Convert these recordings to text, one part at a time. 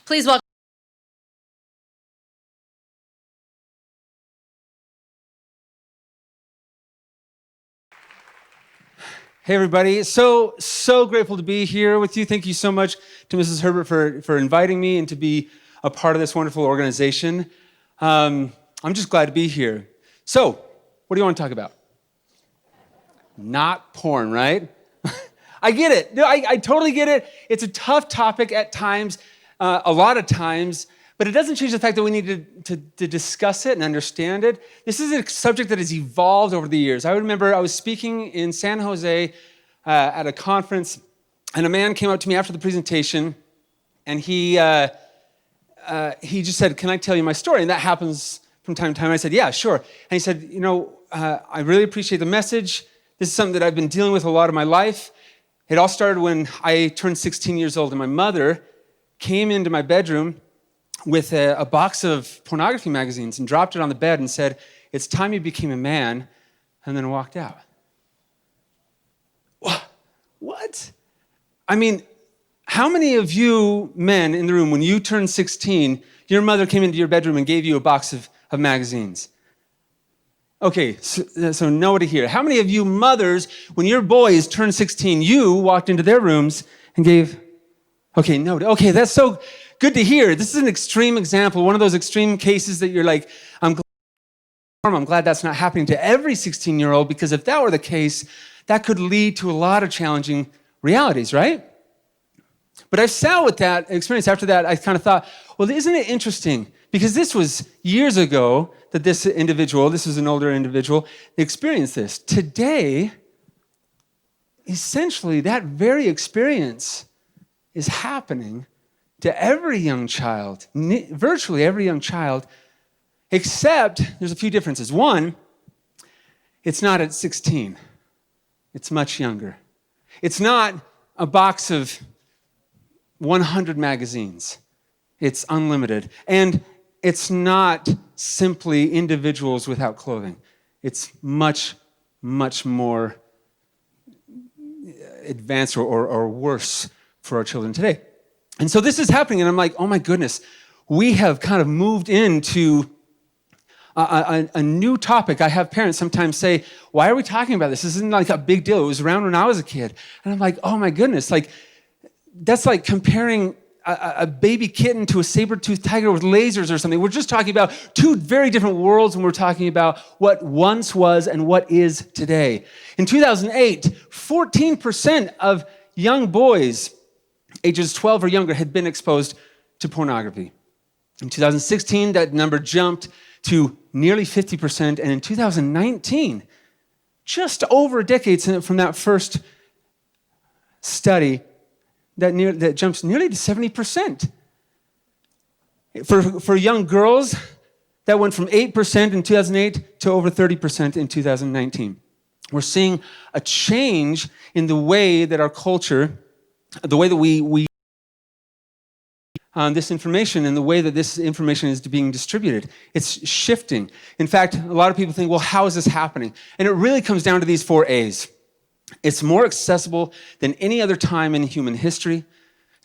Please welcome. Hey everybody, so grateful to be here with you. Thank you so much to Mrs. Herbert for inviting me and to be a part of this wonderful organization. I'm just glad to be here. So, what do you want to talk about? Not porn, right? I get it. No, I totally get it. It's a tough topic at times, a lot of times, but it doesn't change the fact that we need to discuss it and understand it. This is a subject that has evolved over the years. I remember I was speaking in San Jose at a conference, and a man came up to me after the presentation, and he just said, "Can I tell you my story?" And that happens from time to time. I said, "Yeah, sure." And he said, "I really appreciate the message. This is something that I've been dealing with a lot of my life. It all started when I turned 16 years old, and my mother came into my bedroom with a box of pornography magazines and dropped it on the bed and said, 'It's time you became a man,' and then walked out." What? I mean, how many of you men in the room, when you turned 16, your mother came into your bedroom and gave you a box of magazines? Okay, so nobody here. How many of you mothers, when your boys turned 16, you walked into their rooms and gave... Okay, no. Okay, that's so good to hear. This is an extreme example, one of those extreme cases that you're like, I'm glad that's not happening to every 16-year-old, because if that were the case, that could lead to a lot of challenging realities, right? But I've sat with that experience. After that, I kind of thought, well, isn't it interesting? Because this was years ago that this was an older individual, experienced this. Today, essentially, that very experience is happening to every young child, virtually every young child, except there's a few differences. One, it's not at 16. It's much younger. It's not a box of 100 magazines. It's unlimited. And it's not simply individuals without clothing. It's much, much more advanced or worse for our children today. And so this is happening, and I'm like, oh my goodness, we have kind of moved into a new topic. I have parents sometimes say, why are we talking about this? This isn't like a big deal. It was around when I was a kid. And I'm like, oh my goodness, like that's like comparing a baby kitten to a saber-toothed tiger with lasers or something. We're just talking about two very different worlds when we're talking about what once was and what is today. In 2008, 14% of young boys ages 12 or younger had been exposed to pornography. In 2016, that number jumped to nearly 50%, and in 2019, just over a decade from that first study, that jumps nearly to 70%. For young girls, that went from 8% in 2008 to over 30% in 2019. We're seeing a change in the way that our culture, the way that we this information and the way that this information is being distributed. It's shifting. In fact, a lot of people think, well, how is this happening? And it really comes down to these 4 A's. It's more accessible than any other time in human history.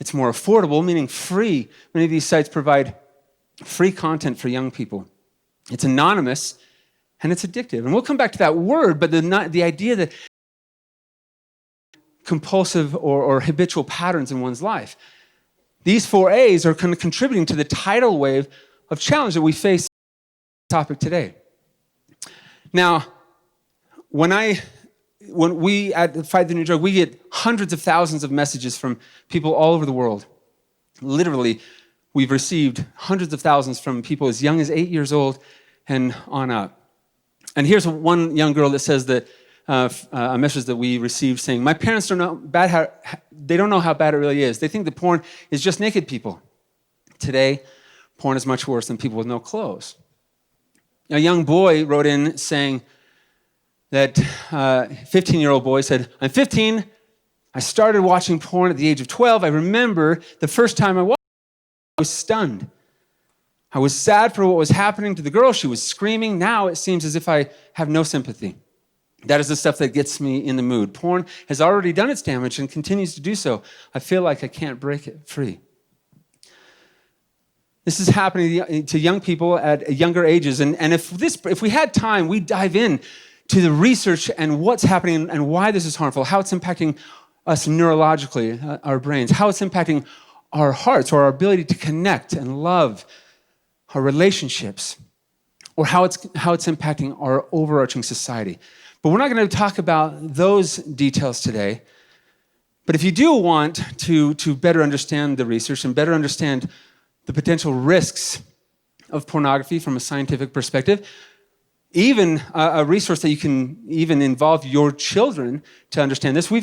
It's more affordable, meaning free. Many of these sites provide free content for young people. It's anonymous, and it's addictive. And we'll come back to that word, but the idea that compulsive or habitual patterns in one's life. These 4 A's are kind of contributing to the tidal wave of challenge that we face in this topic today. Now, when we at Fight the New Drug, we get hundreds of thousands of messages from people all over the world. Literally, we've received hundreds of thousands from people as young as 8 years old and on up. And here's one young girl that says that a message that we received saying, my parents don't know how bad it really is. They think that porn is just naked people. Today, porn is much worse than people with no clothes. A young boy wrote in saying that 15-year-old boy said, I'm 15. I started watching porn at the age of 12. I remember the first time I watched it, I was stunned. I was sad for what was happening to the girl. She was screaming. Now it seems as if I have no sympathy. That is the stuff that gets me in the mood. Porn has already done its damage and continues to do so. I feel like I can't break it free. This is happening to young people at younger ages. And if we had time, we'd dive in to the research and what's happening and why this is harmful, how it's impacting us neurologically, our brains, how it's impacting our hearts or our ability to connect and love, our relationships, or how it's impacting our overarching society. But we're not going to talk about those details today. But if you do want to better understand the research and better understand the potential risks of pornography from a scientific perspective, even a resource that you can even involve your children to understand this, we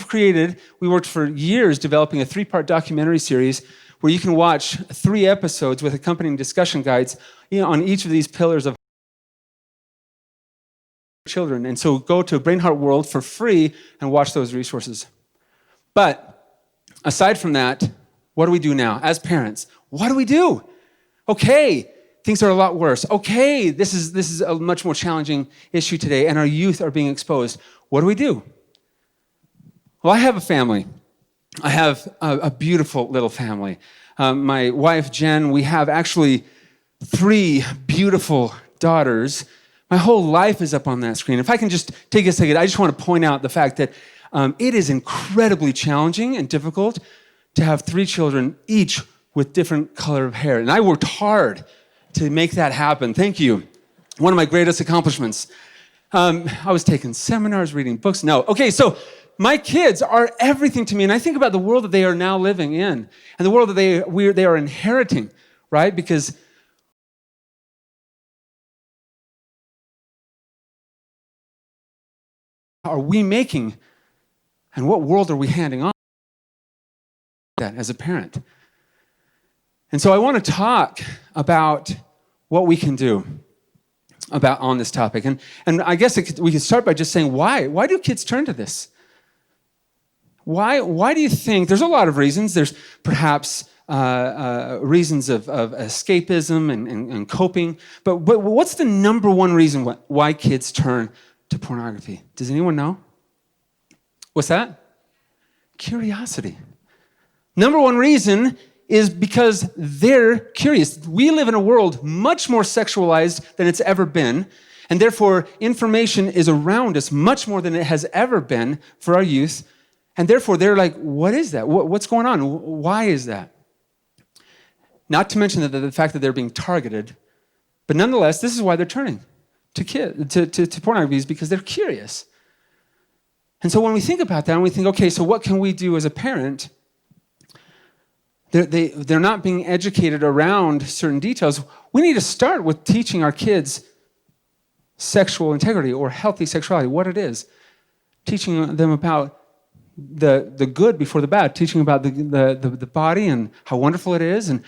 worked for years developing a 3-part documentary series where you can watch 3 episodes with accompanying discussion guides, on each of these pillars of children. And so go to Brain Heart World for free and watch those resources. But aside from that, what do we do now as parents? What do we do? Okay, things are a lot worse. Okay, this is a much more challenging issue today, and our youth are being exposed. What do we do? Well, I have a family. I have a beautiful little family. My wife, Jen, we have actually 3 beautiful daughters. My whole life is up on that screen. If I can just take a second, I just want to point out the fact that it is incredibly challenging and difficult to have 3 children, each with different color of hair. And I worked hard to make that happen. Thank you. One of my greatest accomplishments. I was taking seminars, reading books. No. Okay, so my kids are everything to me. And I think about the world that they are now living in and the world that they are inheriting, right? Because are we making, and what world are we handing on that as a parent? And so I want to talk about what we can do on this topic. And I guess we could start by just saying, why? Why do kids turn to this? Why do you think? There's a lot of reasons. There's perhaps reasons of escapism and coping. But what's the number one reason why kids turn to pornography? Does anyone know? What's that? Curiosity. Number one reason is because they're curious. We live in a world much more sexualized than it's ever been, and therefore information is around us much more than it has ever been for our youth, and therefore they're like, what is that? What's going on? Why is that? Not to mention the fact that they're being targeted, but nonetheless, this is why they're turning to pornography, is because they're curious. And so when we think about that, and we think, okay, so what can we do as a parent? They're not being educated around certain details. We need to start with teaching our kids sexual integrity or healthy sexuality, what it is. Teaching them about the good before the bad, teaching about the body and how wonderful it is, and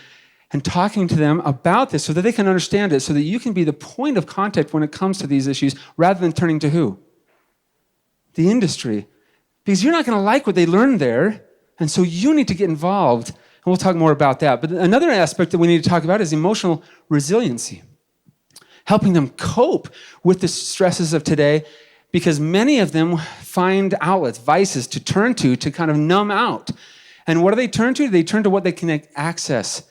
talking to them about this so that they can understand it, so that you can be the point of contact when it comes to these issues, rather than turning to who? The industry. Because you're not going to like what they learn there, and so you need to get involved. And we'll talk more about that. But another aspect that we need to talk about is emotional resiliency. Helping them cope with the stresses of today, because many of them find outlets, vices to turn to kind of numb out. And what do they turn to? They turn to what they can access.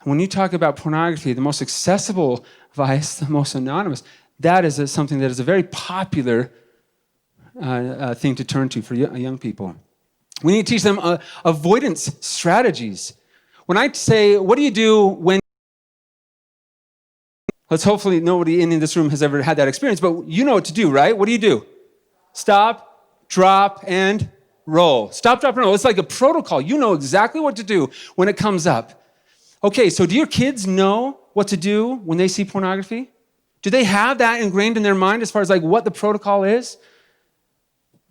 And when you talk about pornography, the most accessible vice, the most anonymous, that is something that is a very popular thing to turn to for young people. We need to teach them avoidance strategies. When I say, what do you do when... Let's hopefully nobody in this room has ever had that experience, but you know what to do, right? What do you do? Stop, drop, and roll. Stop, drop, and roll. It's like a protocol. You know exactly what to do when it comes up. Okay, so do your kids know what to do when they see pornography? Do they have that ingrained in their mind as far as like what the protocol is?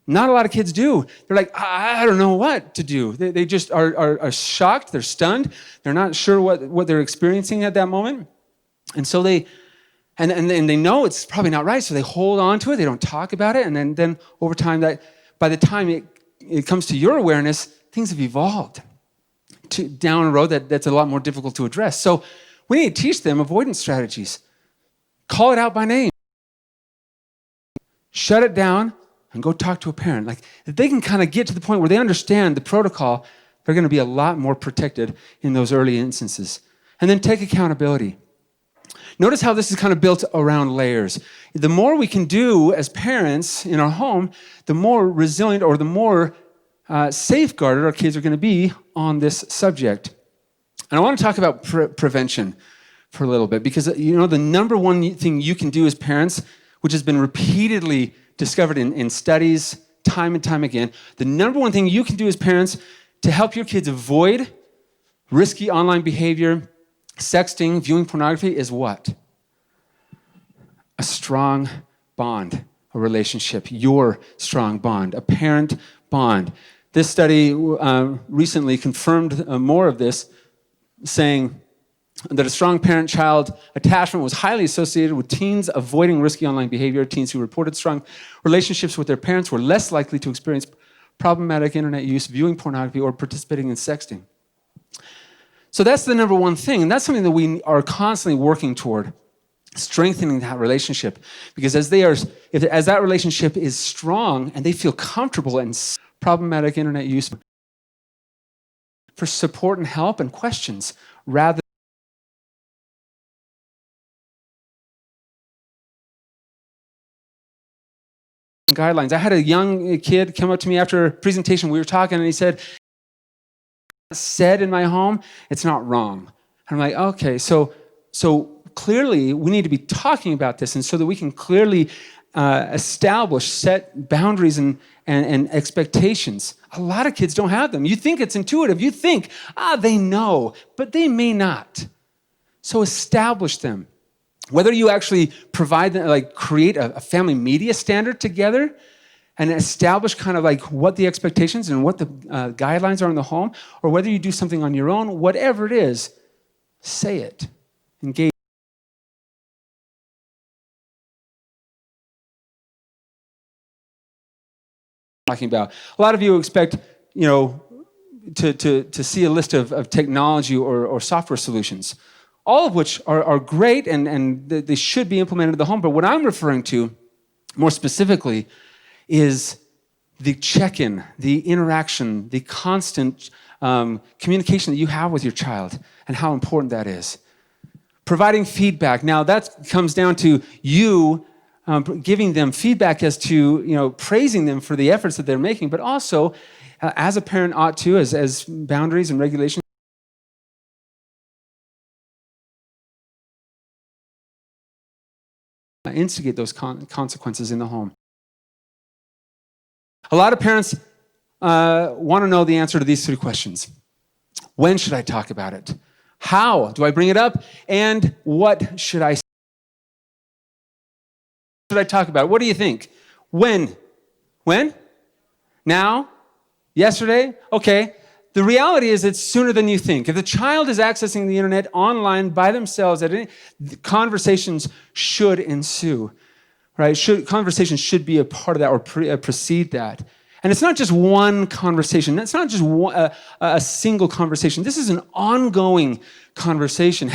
Not a lot of kids do. They're like, I don't know what to do. They just are shocked. They're stunned. They're not sure what they're experiencing at that moment. And so they know it's probably not right, so they hold on to it. They don't talk about it. And then over time, that by the time it comes to your awareness, things have evolved down a road that's a lot more difficult to address. So we need to teach them avoidance strategies. Call it out by name. Shut it down. and go talk to a parent. Like, if they can kind of get to the point where they understand the protocol, they're going to be a lot more protected in those early instances. And then take accountability. Notice how this is kind of built around layers. The more we can do as parents in our home, the more resilient or the more safeguarded our kids are going to be on this subject. And I want to talk about prevention for a little bit, because the number one thing you can do as parents, which has been repeatedly discovered in studies time and time again, the number one thing you can do as parents to help your kids avoid risky online behavior, sexting, viewing pornography is what? A strong bond, a relationship, your strong bond, a parent bond. This study recently confirmed more of this, saying that a strong parent-child attachment was highly associated with teens avoiding risky online behavior. Teens who reported strong relationships with their parents were less likely to experience problematic internet use, viewing pornography, or participating in sexting. So that's the number one thing, and that's something that we are constantly working toward, strengthening that relationship. Because as that relationship is strong and they feel comfortable in problematic internet use, for support and help and questions rather than guidelines. I had a young kid come up to me after a presentation. We were talking, and he said in my home, it's not wrong. And I'm like, okay, so clearly we need to be talking about this, and so that we can clearly set boundaries and expectations. A lot of kids don't have them. You think it's intuitive. You think, they know, but they may not. So establish them. Whether you actually provide them, like create a family media standard together and establish kind of like what the expectations and what the guidelines are in the home, or whether you do something on your own, whatever it is, say it. Engage. Talking about. A lot of you expect, to see a list of technology or software solutions, all of which are great and they should be implemented in the home. But what I'm referring to more specifically is the check-in, the interaction, the constant communication that you have with your child and how important that is. Providing feedback. Now that comes down to you giving them feedback as to, praising them for the efforts that they're making, but also, as a parent ought to, as boundaries and regulations, instigate those consequences in the home. A lot of parents want to know the answer to these three questions. When should I talk about it? How do I bring it up? And what should I talk about? What do you think? When? Now? Yesterday? Okay. The reality is it's sooner than you think. If the child is accessing the internet online by themselves, conversations should ensue, right? Conversations should be a part of that or precede that. And it's not just one conversation. It's not just a single conversation. This is an ongoing conversation.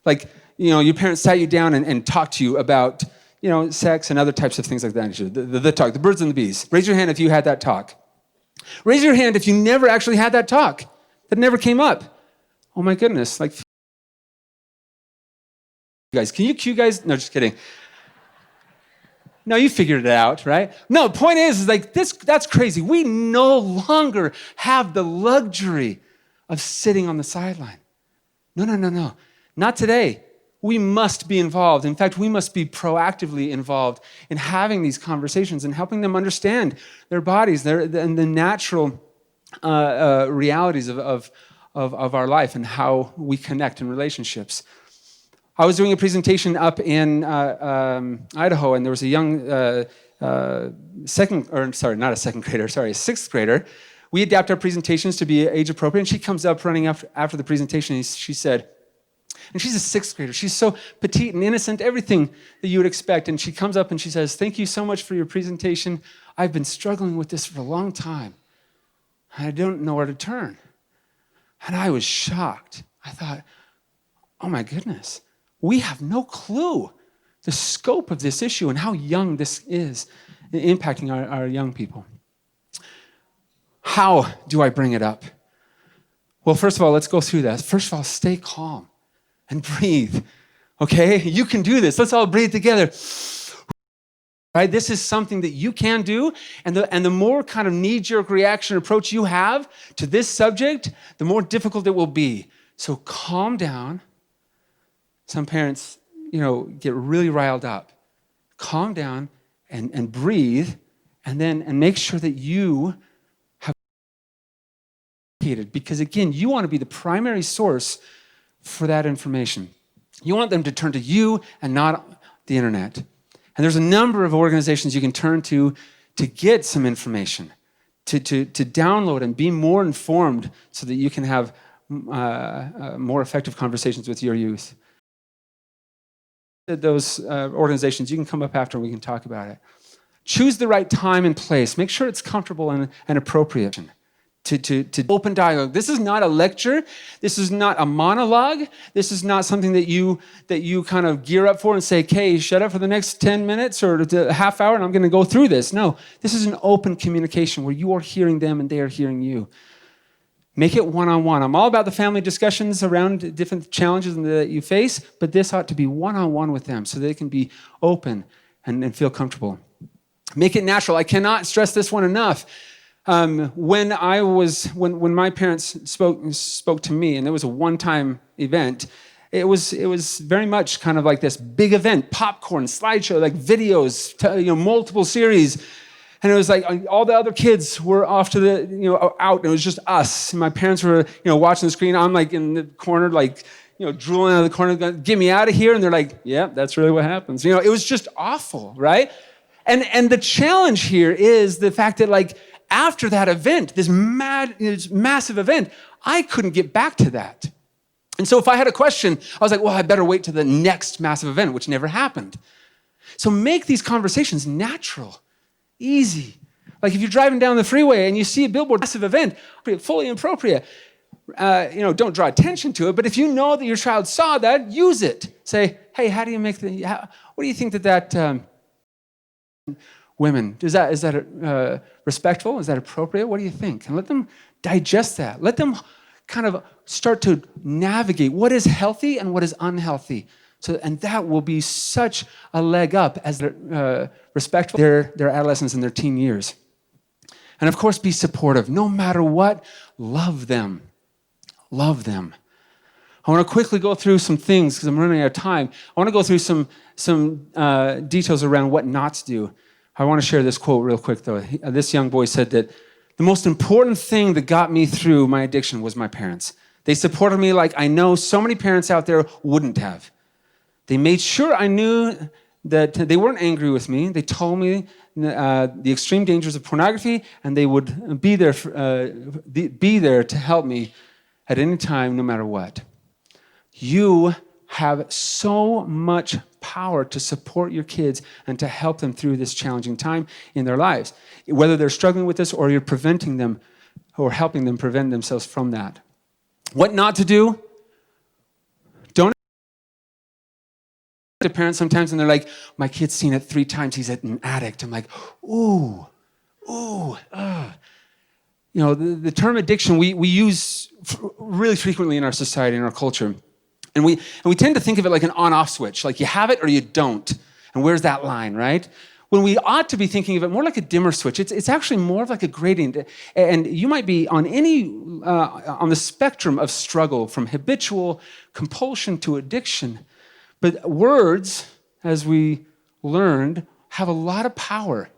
Like, your parents sat you down and talked to you about, sex and other types of things like that. The talk, the birds and the bees. Raise your hand if you had that talk. Raise your hand if you never actually had that talk. That never came up. Oh my goodness. Like, guys, can you cue guys? No, just kidding. No, you figured it out, right? No, the point is like that's crazy. We no longer have the luxury of sitting on the sideline. No. Not today. We must be involved. In fact, we must be proactively involved in having these conversations and helping them understand their bodies and the natural realities of our life and how we connect in relationships. I was doing a presentation up in Idaho, and there was a young sixth grader. We adapt our presentations to be age appropriate, and she comes up running after the presentation, and she said, and she's a sixth grader. She's so petite and innocent, everything that you would expect. And she comes up and she says, "Thank you so much for your presentation. I've been struggling with this for a long time. I don't know where to turn." And I was shocked. I thought, oh my goodness, we have no clue the scope of this issue and how young this is impacting our young people. How do I bring it up? Well, first of all, let's go through that. First of all, stay calm and breathe, okay? You can do this. Let's all breathe together. Right? This is something that you can do, and the more kind of knee-jerk reaction approach you have to this subject, the more difficult it will be. So calm down. Some parents, get really riled up. Calm down and breathe, and make sure that you have because again, you want to be the primary source for that information. You want them to turn to you and not the internet. And there's a number of organizations you can turn to get some information, to download and be more informed so that you can have more effective conversations with your youth. Those organizations, you can come up after and we can talk about it. Choose the right time and place. Make sure it's comfortable and appropriate. To open dialogue. This is not a lecture. This is not a monologue. This is not something that you kind of gear up for and say, okay, shut up for the next 10 minutes or a half hour and I'm going to go through this. No, this is an open communication where you are hearing them and they are hearing you. Make it one-on-one. I'm all about the family discussions around different challenges that you face, but this ought to be one-on-one with them so they can be open and feel comfortable. Make it natural. I cannot stress this one enough. When my parents spoke to me, and it was a one-time event, it was very much kind of like this big event, popcorn, slideshow, like videos, multiple series, and it was like all the other kids were off to the out, and it was just us. And my parents were watching the screen. I'm like in the corner, like drooling out of the corner, going, "Get me out of here!" And they're like, "Yeah, that's really what happens." It was just awful, right? And the challenge here is the fact that after that event, this massive event, I couldn't get back to that. And so if I had a question, I was like, well, I better wait to the next massive event, which never happened. So make these conversations natural, easy. Like if you're driving down the freeway and you see a billboard, massive event, fully appropriate. Don't draw attention to it, but if you know that your child saw that, use it. Say, hey, how do you make what do you think that women, is that respectful? Is that appropriate? What do you think? And let them digest that. Let them kind of start to navigate what is healthy and what is unhealthy. And that will be such a leg up as they're respectful their adolescence and their teen years. And of course, be supportive. No matter what, love them. Love them. I want to quickly go through some things because I'm running out of time. I want to go through some details around what not to do. I want to share this quote real quick, though. This young boy said that the most important thing that got me through my addiction was my parents. They supported me like I know so many parents out there wouldn't have. They made sure I knew that they weren't angry with me. They told me the extreme dangers of pornography, and they would be there to help me at any time, no matter what. You have so much power to support your kids and to help them through this challenging time in their lives, whether they're struggling with this or you're preventing them or helping them prevent themselves from that. What not to do? Don't to parents sometimes and they're like, my kid's seen it 3 times, he's an addict. I'm like, ooh. The term addiction we use really frequently in our society, in our culture. And we tend to think of it like an on-off switch, like you have it or you don't. And where's that line, right? When we ought to be thinking of it more like a dimmer switch. It's actually more of like a gradient. And you might be on on the spectrum of struggle from habitual compulsion to addiction. But words, as we learned, have a lot of power.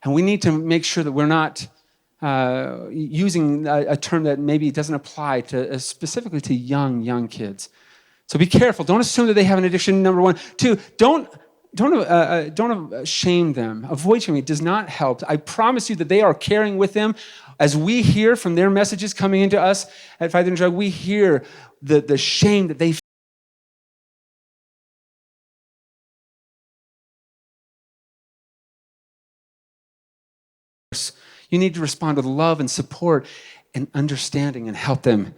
And we need to make sure that we're not using a term that maybe doesn't apply to specifically to young kids. So be careful. Don't assume that they have an addiction, number 1. 2, don't shame them. Avoid shaming. It does not help. I promise you that they are carrying with them, as we hear from their messages coming into us at Fight the Drug, we hear the shame that they feel. You need to respond with love and support and understanding and help them,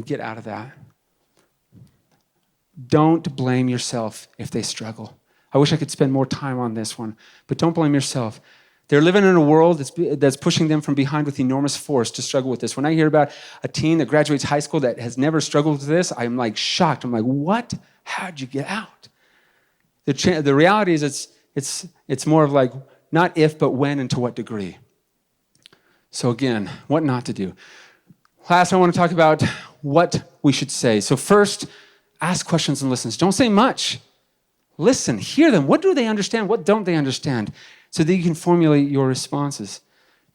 get out of that. Don't blame yourself if they struggle. I wish I could spend more time on this one, but don't blame yourself. They're living in a world that's pushing them from behind with enormous force to struggle with this. When I hear about a teen that graduates high school that has never struggled with this, I'm like shocked. I'm like, what? How'd you get out? The reality is it's more of like, not if, but when and to what degree. So again, what not to do. Last, I want to talk about what we should say. So first, ask questions and listen. Don't say much. Listen, hear them. What do they understand? What don't they understand? So that you can formulate your responses.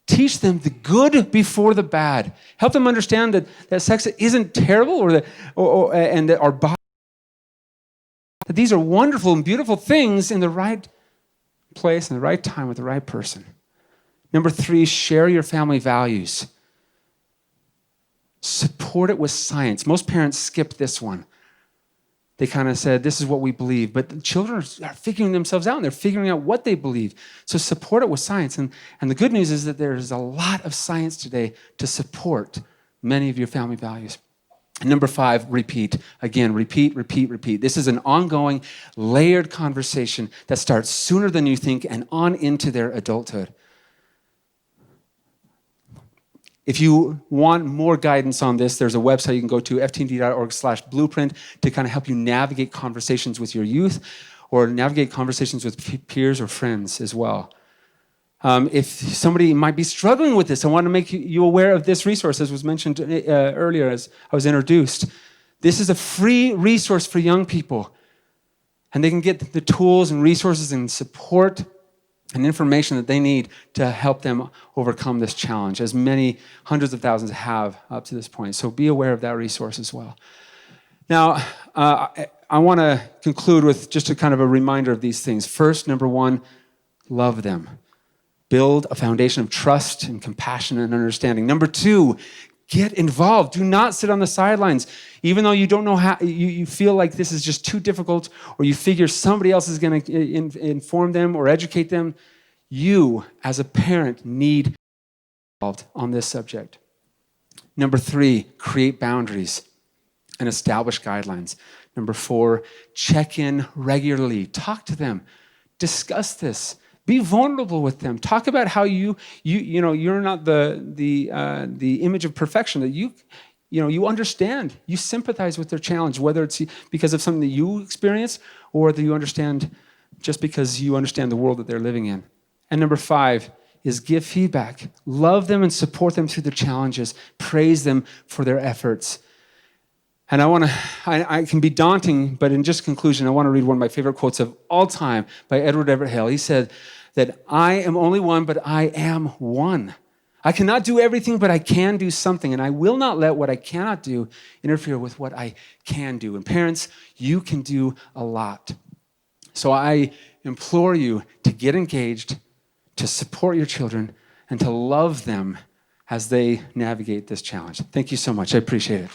Teach them the good before the bad. Help them understand that sex isn't terrible and that our body, that these are wonderful and beautiful things in the right place, in the right time, with the right person. Number 3, share your family values. Support it with science. Most parents skip this one. They kind of said, this is what we believe. But the children are figuring themselves out, and they're figuring out what they believe. So support it with science. And the good news is that there's a lot of science today to support many of your family values. And number 5, repeat. Again, repeat, repeat, repeat. This is an ongoing, layered conversation that starts sooner than you think and on into their adulthood. If you want more guidance on this, there's a website you can go to, ftnd.org/blueprint, to kind of help you navigate conversations with your youth or navigate conversations with peers or friends as well. If somebody might be struggling with this, I want to make you aware of this resource, as was mentioned earlier as I was introduced. This is a free resource for young people, and they can get the tools and resources and support and information that they need to help them overcome this challenge, as many hundreds of thousands have up to this point. So be aware of that resource as well. Now, I want to conclude with just a kind of a reminder of these things. First, number 1, love them. Build a foundation of trust and compassion and understanding. Number 2, get involved. Do not sit on the sidelines. Even though you don't know how, you feel like this is just too difficult, or you figure somebody else is going to inform them or educate them, you, as a parent, need to be involved on this subject. Number 3, create boundaries and establish guidelines. Number 4, check in regularly. Talk to them. Discuss this. Be vulnerable with them. Talk about how you're not the image of perfection, that you understand, you sympathize with their challenge, whether it's because of something that you experience or that you understand just because you understand the world that they're living in. And number 5 is give feedback. Love them and support them through their challenges. Praise them for their efforts. And I can be daunting, but in just conclusion, I want to read one of my favorite quotes of all time by Edward Everett Hale. He said that I am only one, but I am one. I cannot do everything, but I can do something, and I will not let what I cannot do interfere with what I can do. And parents, you can do a lot. So I implore you to get engaged, to support your children, and to love them as they navigate this challenge. Thank you so much. I appreciate it.